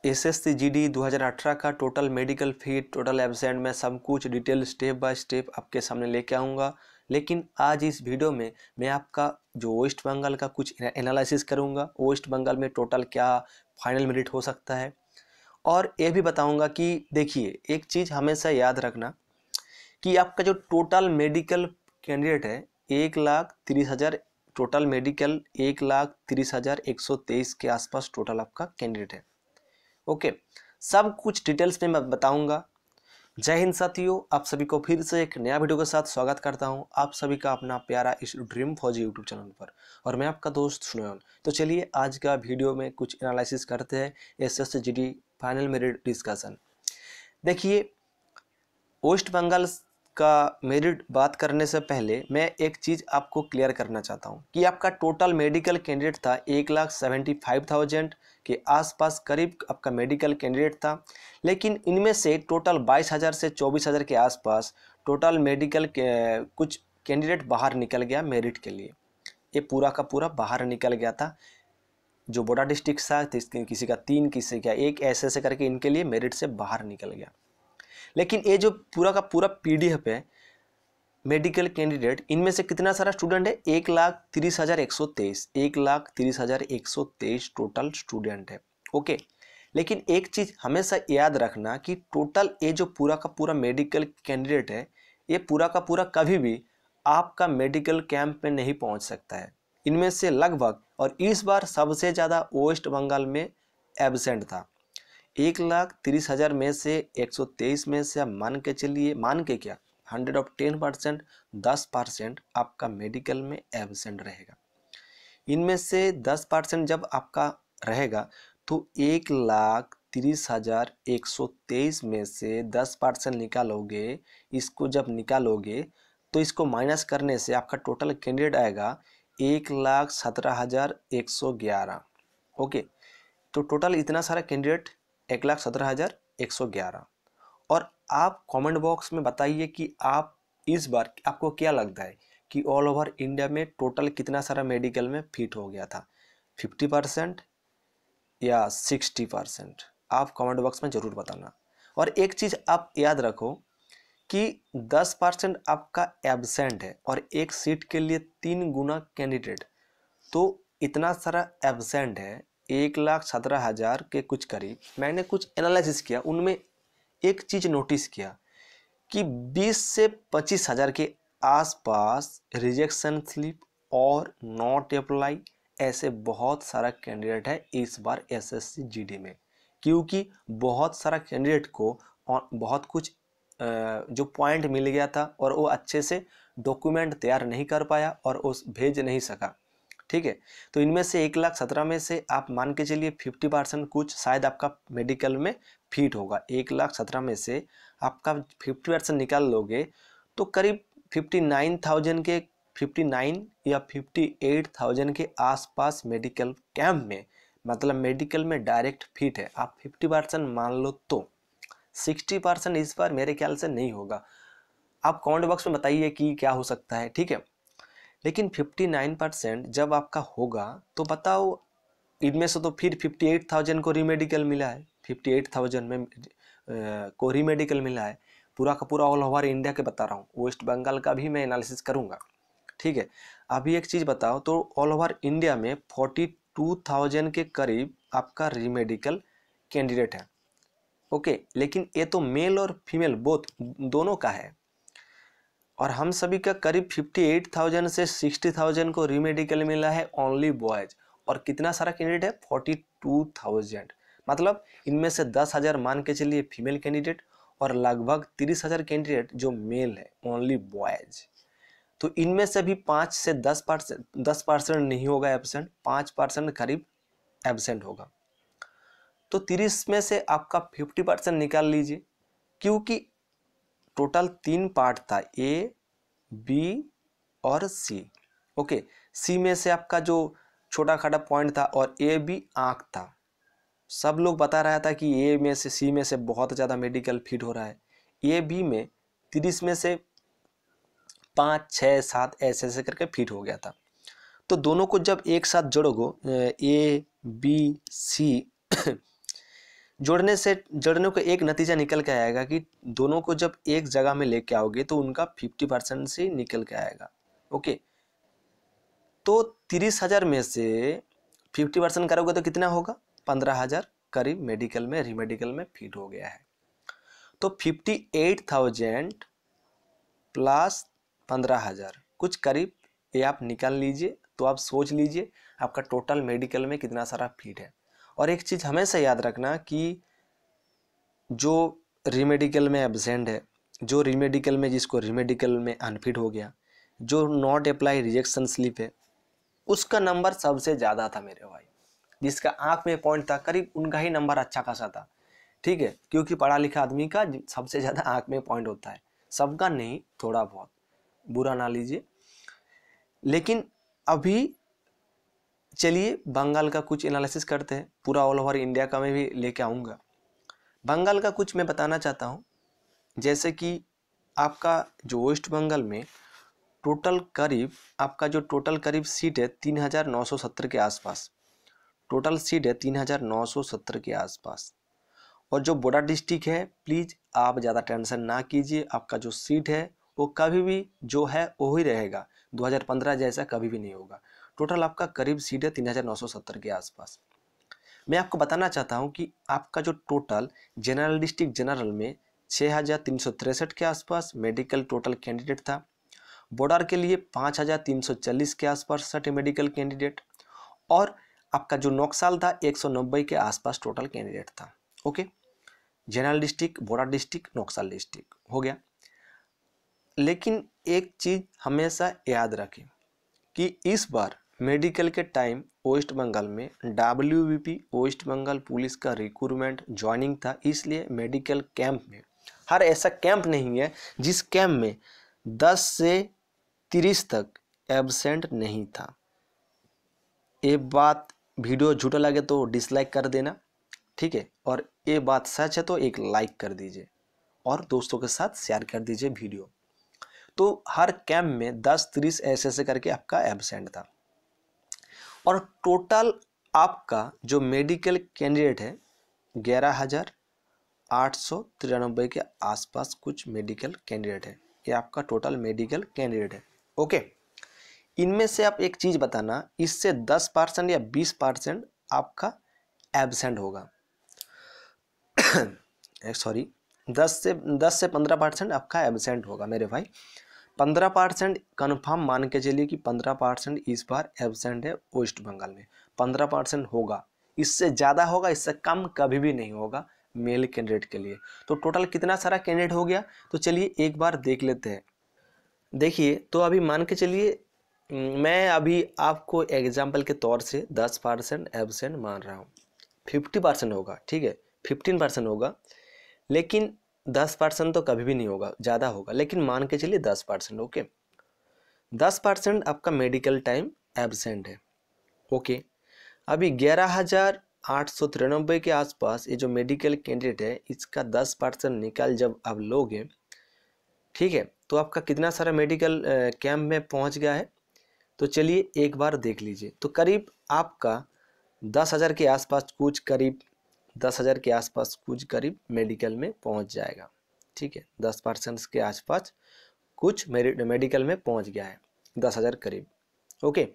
SSC GD 2018 का total medical fees, total absent में सब कुछ डिटेल स्टेप बाय स्टेप आपके सामने लेके आऊँगा। लेकिन आज इस वीडियो में मैं आपका जो वेस्ट बंगाल का कुछ एनालिसिस करूँगा, वेस्ट बंगाल में टोटल क्या फाइनल मेरिट हो सकता है, और ये भी बताऊँगा कि देखिए एक चीज़ हमेशा याद रखना कि आपका जो टोटल मेडिकल कैंडिडेट है 1,30,000, टोटल मेडिकल 1,30,123 के आसपास टोटल आपका कैंडिडेट है। ओके, सब कुछ डिटेल्स में मैं बताऊंगा। जय हिंद साथियों, आप सभी को फिर से एक नया वीडियो के साथ स्वागत करता हूं। आप सभी का अपना प्यारा इस ड्रीम फौजी यूट्यूब चैनल पर, और मैं आपका दोस्त सुनोन। तो चलिए आज का वीडियो में कुछ एनालिसिस करते हैं SSC GD final merit discussion. देखिए वेस्ट बंगाल का मेरिट बात करने से पहले मैं एक चीज़ आपको क्लियर करना चाहता हूँ कि आपका टोटल मेडिकल कैंडिडेट था 1,75,000 के आसपास करीब आपका मेडिकल कैंडिडेट था। लेकिन इनमें से टोटल 22,000 से 24,000 के आसपास टोटल मेडिकल कुछ कैंडिडेट बाहर निकल गया मेरिट के लिए। ये पूरा का पूरा बाहर निकल गया था। जो बॉर्डर डिस्ट्रिक्ट था किसी का 3, किसी का 1, ऐसे करके इनके लिए मेरिट से बाहर निकल गया। लेकिन ये जो पूरा का पूरा पीडीएफ है मेडिकल कैंडिडेट, इनमें से कितना सारा स्टूडेंट है 1,30,123, 1,30,123 टोटल स्टूडेंट है। ओके, लेकिन एक चीज हमेशा याद रखना कि टोटल ये जो पूरा का पूरा मेडिकल कैंडिडेट है, ये पूरा का पूरा कभी भी आपका मेडिकल कैंप में नहीं पहुंच सकता है। इनमें से लगभग, और इस बार सबसे ज़्यादा वेस्ट बंगाल में एब्सेंट था। 1,30,000 में से 123 में से आप मान के चलिए, मान के क्या 100 ऑफ 10%, 10% आपका मेडिकल में एब्सेंट रहेगा। इनमें से 10% जब आपका रहेगा तो 1,30,123 में से 10% निकालोगे, इसको जब निकालोगे तो इसको माइनस करने से आपका टोटल कैंडिडेट आएगा 1,17,111। ओके, तो टोटल इतना सारा कैंडिडेट 1,17,111। और आप कमेंट बॉक्स में बताइए कि आप इस बार आपको क्या लगता है कि ऑल ओवर इंडिया में टोटल कितना सारा मेडिकल में फिट हो गया था, 50% या 60%? आप कमेंट बॉक्स में ज़रूर बताना। और एक चीज़ आप याद रखो कि 10% आपका एब्सेंट है और एक सीट के लिए 3 गुना कैंडिडेट, तो इतना सारा एब्सेंट है 1,17,000 के कुछ करीब। मैंने कुछ एनालिसिस किया, उनमें एक चीज़ नोटिस किया कि 20 से 25,000 के आसपास रिजेक्शन स्लिप और नॉट अप्लाई, ऐसे बहुत सारा कैंडिडेट है इस बार एसएससी जीडी में। क्योंकि बहुत सारा कैंडिडेट को बहुत कुछ जो पॉइंट मिल गया था और वो अच्छे से डॉक्यूमेंट तैयार नहीं कर पाया और उस भेज नहीं सका। ठीक है, तो इनमें से 1,17,000 में से आप मान के चलिए 50% कुछ शायद आपका मेडिकल में फिट होगा। 1,17,000 में से आपका 50% निकाल लोगे तो करीब 59,000 के 59 या 58,000 के आसपास मेडिकल कैंप में, मतलब मेडिकल में डायरेक्ट फिट है। आप 50% मान लो तो 60% इस बार मेरे ख्याल से नहीं होगा। आप कमेंट बॉक्स में बताइए कि क्या हो सकता है, ठीक है। लेकिन 59% जब आपका होगा तो बताओ, इनमें से तो फिर 58,000 को रीमेडिकल मिला है, 58,000 में को रीमेडिकल मिला है। पूरा का पूरा ऑल ओवर इंडिया के बता रहा हूँ, वेस्ट बंगाल का भी मैं एनालिसिस करूँगा, ठीक है। अभी एक चीज़ बताओ, तो ऑल ओवर इंडिया में 42,000 के करीब आपका रीमेडिकल कैंडिडेट है। ओके, लेकिन ये तो मेल और फीमेल बोथ दोनों का है, और हम सभी का करीब 58,000 से 60,000 को रीमेडिकल मिला है ओनली बॉयज। और कितना सारा कैंडिडेट है 42,000, मतलब इनमें से 10,000 मान के चलिए फीमेल कैंडिडेट और लगभग 30,000 कैंडिडेट जो मेल है ओनली बॉयज। तो इनमें से भी 5 से 10% नहीं होगा एब्सेंट, 5% करीब एब्सेंट होगा। तो 30 में से आपका 50% निकाल लीजिए, क्योंकि टोटल 3 पार्ट था, ए, बी और सी। ओके, सी में से आपका जो छोटा खाटा पॉइंट था और ए बी आंख था। सब लोग बता रहा था कि ए में से सी में से बहुत ज़्यादा मेडिकल फिट हो रहा है। ए बी में 30 में से 5, 6, 7 ऐसे करके फिट हो गया था। तो दोनों को जब एक साथ जोड़ोगे, ए बी सी जोड़ने को एक नतीजा निकल के आएगा कि दोनों को जब एक जगह में लेके आओगे तो उनका 50% से निकल के आएगा। ओके, तो 30,000 में से 50% करोगे तो कितना होगा? 15,000 करीब मेडिकल में रीमेडिकल में फिट हो गया है। तो 58,000 प्लस 15,000 कुछ करीब ये आप निकाल लीजिए। तो आप सोच लीजिए आपका टोटल मेडिकल में कितना सारा फिट है। और एक चीज़ हमेशा याद रखना कि जो रीमेडिकल में एब्सेंट है, जो रीमेडिकल में जिसको रीमेडिकल में अनफिट हो गया, जो नॉट अप्लाई रिजेक्शन स्लिप है, उसका नंबर सबसे ज़्यादा था मेरे भाई। जिसका आँख में पॉइंट था करीब उनका ही नंबर अच्छा खासा था। ठीक है, क्योंकि पढ़ा लिखा आदमी का सबसे ज़्यादा आँख में पॉइंट होता है, सबका नहीं, थोड़ा बहुत, बुरा ना लीजिए। लेकिन अभी चलिए बंगाल का कुछ एनालिसिस करते हैं, पूरा ऑल ओवर इंडिया का मैं भी लेके आऊँगा। बंगाल का कुछ मैं बताना चाहता हूँ। जैसे कि आपका जो वेस्ट बंगाल में टोटल करीब सीट है 3,970 के आसपास। टोटल सीट है 3,970 के आसपास। और जो बॉर्डर डिस्ट्रिक्ट है, प्लीज़ आप ज़्यादा टेंशन ना कीजिए, आपका जो सीट है वो कभी भी जो है वो ही रहेगा, 2015 जैसा कभी भी नहीं होगा। टोटल आपका करीब सीट है 3,970 के आसपास। मैं आपको बताना चाहता हूं कि आपका जो टोटल जनरल डिस्ट्रिक्ट जनरल में 6,363 के आसपास मेडिकल टोटल कैंडिडेट था। बॉर्डर के लिए 5,340 के आसपास मेडिकल कैंडिडेट। और आपका जो नौकसाल था 190 के आसपास टोटल कैंडिडेट था। Okay, general district, border district, नौकसाल डिस्ट्रिक्ट हो गया। लेकिन एक चीज़ हमेशा याद रखें कि इस बार मेडिकल के टाइम वेस्ट बंगाल में WBP वेस्ट बंगाल पुलिस का रिक्रूटमेंट ज्वाइनिंग था। इसलिए मेडिकल कैंप में हर ऐसा कैंप नहीं है जिस कैंप में 10 से 30 तक एब्सेंट नहीं था। ये बात वीडियो झूठा लगे तो डिसलाइक कर देना, ठीक है, और ये बात सच है तो एक लाइक कर दीजिए और दोस्तों के साथ शेयर कर दीजिए वीडियो। तो हर कैंप में 10-30 ऐसे करके आपका एब्सेंट था। और टोटल आपका जो मेडिकल कैंडिडेट है 11,893 के आसपास कुछ मेडिकल कैंडिडेट है। ये आपका टोटल मेडिकल कैंडिडेट है। ओके, इनमें से आप एक चीज़ बताना, इससे 10% या 20% आपका एब्सेंट होगा। सॉरी, 10 से 15% आपका एब्सेंट होगा मेरे भाई। 15% कन्फर्म मान के चलिए कि 15% इस बार एब्सेंट है वेस्ट बंगाल में। 15% होगा, इससे ज़्यादा होगा, इससे कम कभी भी नहीं होगा मेल कैंडिडेट के लिए। तो टोटल कितना सारा कैंडिडेट हो गया, तो चलिए एक बार देख लेते हैं। देखिए, तो अभी मान के चलिए मैं अभी आपको एग्जाम्पल के तौर से 10% एब्सेंट मान रहा हूँ। 50% होगा, ठीक है, 15% होगा, लेकिन 10% तो कभी भी नहीं होगा, ज़्यादा होगा, लेकिन मान के चलिए 10%। ओके, 10% आपका मेडिकल टाइम एब्सेंट है। ओके, अभी 11,893 के आसपास ये जो मेडिकल कैंडिडेट है, इसका 10% निकाल जब आप लोगे, ठीक है, तो आपका कितना सारा मेडिकल कैंप में पहुंच गया है। तो चलिए एक बार देख लीजिए। तो करीब आपका 10,000 के आसपास कुछ करीब 10,000 के आसपास कुछ करीब मेडिकल में पहुंच जाएगा। ठीक है, 10% के आसपास कुछ मेडिकल में पहुंच गया है, 10,000 करीब। ओके,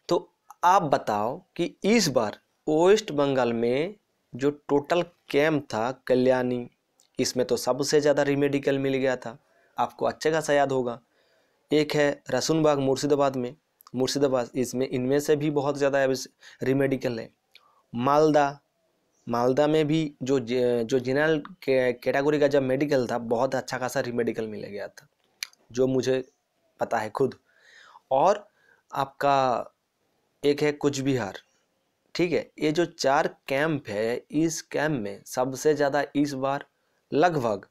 तो आप बताओ कि इस बार वेस्ट बंगाल में जो टोटल कैंप था कल्याणी, इसमें तो सबसे ज़्यादा रीमेडिकल मिल गया था, आपको अच्छे खासा याद होगा। एक है रसूलबाग मुर्शिदाबाद में, मुर्शिदाबाद, इसमें इनमें से भी बहुत ज़्यादा रीमेडिकल है। मालदा में भी जो जनरल कैटेगरी का जब मेडिकल था, बहुत अच्छा खासा रीमेडिकल मिल गया था, जो मुझे पता है खुद। और आपका एक है कुछ बिहार। ठीक है, ये जो 4 कैंप है, इस कैंप में सबसे ज़्यादा इस बार लगभग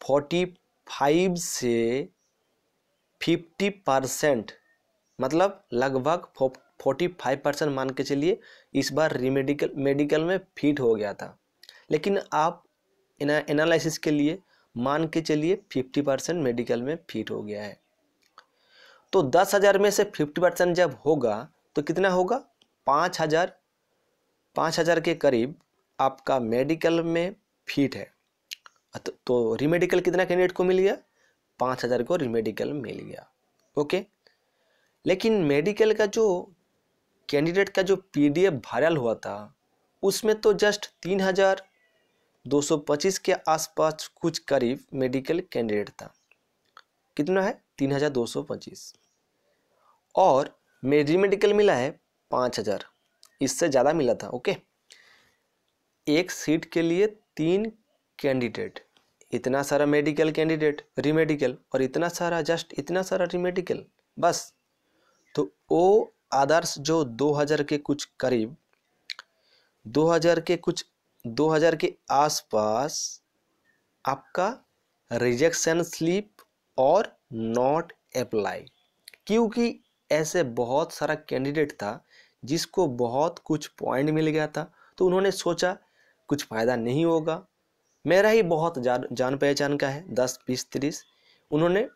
45 से 50%, मतलब लगभग 45% मान के चलिए इस बार मेडिकल में फिट हो गया था। लेकिन आप एनालिसिस के लिए मान के चलिए 50% मेडिकल में फिट हो गया है। तो 10,000 में से 50% जब होगा तो कितना होगा, 5,000 के करीब आपका मेडिकल में फिट है, तो रीमेडिकल कितना कैंडिडेट को मिल गया? 5000 को रीमेडिकल मिल गया। ओके, लेकिन मेडिकल का जो कैंडिडेट का जो PDF वायरल हुआ था उसमें तो जस्ट 3225 के आसपास कुछ करीब मेडिकल कैंडिडेट था। कितना है? 3225। और रीमेडिकल मिला है 5000, इससे ज़्यादा मिला था। ओके, एक सीट के लिए 3 कैंडिडेट, इतना सारा मेडिकल कैंडिडेट रीमेडिकल और इतना सारा जस्ट इतना सारा रीमेडिकल बस। तो वो आदर्श जो 2000 के कुछ करीब 2000 के आसपास आपका रिजेक्शन स्लिप और नॉट अप्लाई, क्योंकि ऐसे बहुत सारा कैंडिडेट था जिसको बहुत कुछ पॉइंट मिल गया था, तो उन्होंने सोचा कुछ फ़ायदा नहीं होगा, मेरा ही बहुत जान पहचान का है 10 20 30, उन्होंने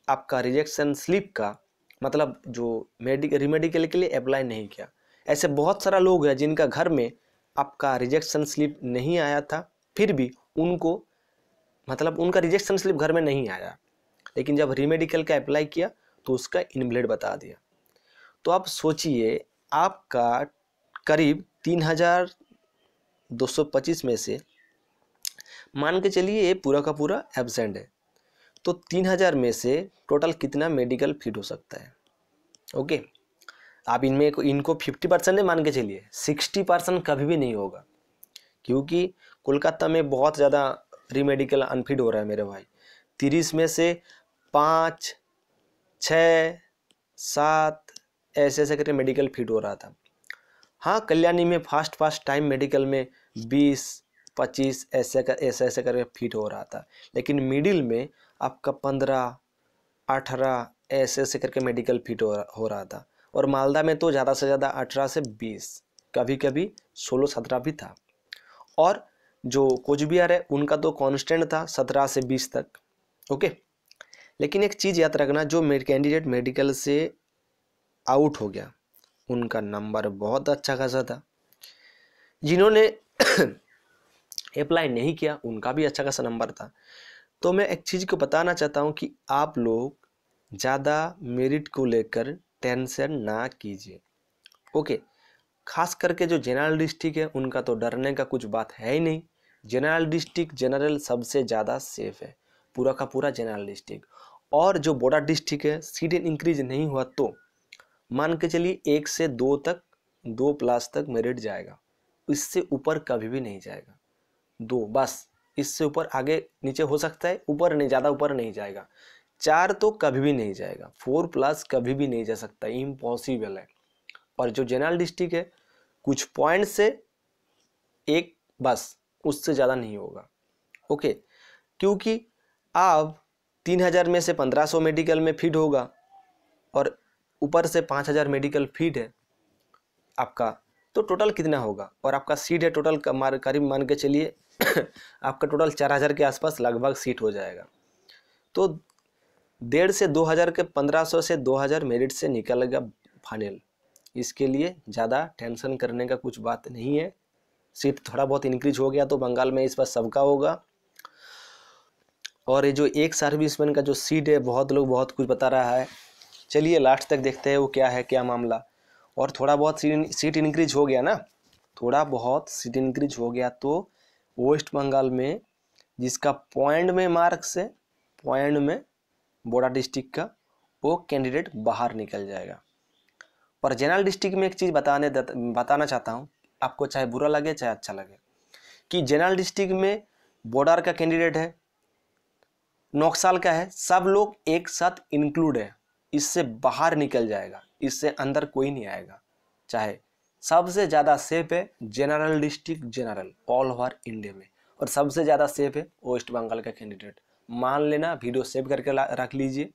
आपका रिजेक्शन स्लिप का मतलब जो रीमेडिकल के लिए अप्लाई नहीं किया। ऐसे बहुत सारा लोग हैं जिनका घर में आपका रिजेक्शन स्लिप नहीं आया था, फिर भी उनको मतलब उनका रिजेक्शन स्लिप घर में नहीं आया, लेकिन जब रीमेडिकल का अप्लाई किया तो उसका इनवैलिड बता दिया। तो आप सोचिए, आपका करीब 3225 में से मान के चलिए ये पूरा का पूरा एब्सेंट है, तो 3000 में से टोटल कितना मेडिकल फिट हो सकता है? ओके, आप इनको 50% मान के चलिए, 60% कभी भी नहीं होगा, क्योंकि कोलकाता में बहुत ज़्यादा रीमेडिकल अनफिट हो रहा है मेरे भाई। 30 में से 5 6 7 ऐसे ऐसे करके मेडिकल फिट हो रहा था। हाँ, कल्याणी में फास्ट टाइम मेडिकल में 20 25 ऐसे करके फिट हो रहा था, लेकिन मिडिल में आपका 15 18 ऐसे करके मेडिकल फिट हो रहा था, और मालदा में तो ज़्यादा से ज़्यादा 18 से 20, कभी कभी 16 17 भी था। और जो कोचबिहार है उनका तो कांस्टेंट था 17 से 20 तक। ओके, लेकिन एक चीज़ याद रखना, जो कैंडिडेट मेडिकल से आउट हो गया उनका नंबर बहुत अच्छा खासा था, जिन्होंने अप्लाई नहीं किया उनका भी अच्छा खासा नंबर था। तो मैं एक चीज़ को बताना चाहता हूँ कि आप लोग ज़्यादा मेरिट को लेकर टेंशन ना कीजिए। ओके, खास करके जो जनरल डिस्ट्रिक्ट है उनका तो डरने का कुछ बात है ही नहीं। जनरल डिस्ट्रिक्ट जनरल सबसे ज़्यादा सेफ है, पूरा का पूरा जनरल डिस्ट्रिक्ट। और जो बॉर्डर डिस्ट्रिक्ट है, सीट इंक्रीज नहीं हुआ तो मान के चलिए 1 से 2 तक 2+ तक मेरिट जाएगा, इससे ऊपर कभी भी नहीं जाएगा। 2 बस, इससे ऊपर आगे नीचे हो सकता है, ऊपर नहीं, ज़्यादा ऊपर नहीं जाएगा। 4 तो कभी भी नहीं जाएगा, 4+ कभी भी नहीं जा सकता, इम्पॉसिबल है। और जो जनरल डिस्ट्रिक्ट है कुछ पॉइंट से 1 बस, उससे ज़्यादा नहीं होगा। ओके, क्योंकि आप 3000 में से 1500 मेडिकल में फिट होगा और ऊपर से 5000 मेडिकल फिट है आपका, तो टोटल कितना होगा? और आपका सीट है टोटल करीब मान के चलिए आपका टोटल 4000 के आसपास लगभग सीट हो जाएगा। तो 1.5 से 2000 के 1500 से 2000 मेरिट से निकलेगा फाइनल। इसके लिए ज़्यादा टेंशन करने का कुछ बात नहीं है। सीट थोड़ा बहुत इंक्रीज हो गया तो बंगाल में इस बार सबका होगा। और ये जो एक सर्विसमैन का जो सीट है, बहुत लोग बहुत कुछ बता रहा है, चलिए लास्ट तक देखते हैं वो क्या है, क्या मामला। और थोड़ा बहुत सीट इंक्रीज हो गया ना, थोड़ा बहुत सीट इंक्रीज हो गया तो वेस्ट बंगाल में जिसका पॉइंट में मार्क्स है, पॉइंट में बॉर्डर डिस्ट्रिक्ट का, वो कैंडिडेट बाहर निकल जाएगा। पर जनरल डिस्ट्रिक्ट में एक चीज़ बताना चाहता हूँ, आपको चाहे बुरा लगे चाहे अच्छा लगे, कि जनरल डिस्ट्रिक्ट में बॉर्डर का कैंडिडेट है, नौकसाल का है, सब लोग एक साथ इंक्लूड है, इससे बाहर निकल जाएगा, इससे अंदर कोई नहीं आएगा। चाहे सबसे ज़्यादा सेफ है general district general all over India में, और सबसे ज़्यादा सेफ है वेस्ट बंगाल का कैंडिडेट। मान लेना, वीडियो सेव करके रख लीजिए,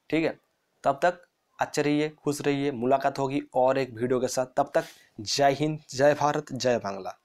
ठीक है। तब तक अच्छे रहिए, खुश रहिए, मुलाकात होगी और एक वीडियो के साथ। तब तक जय हिंद, जय भारत, जय बांग्ला।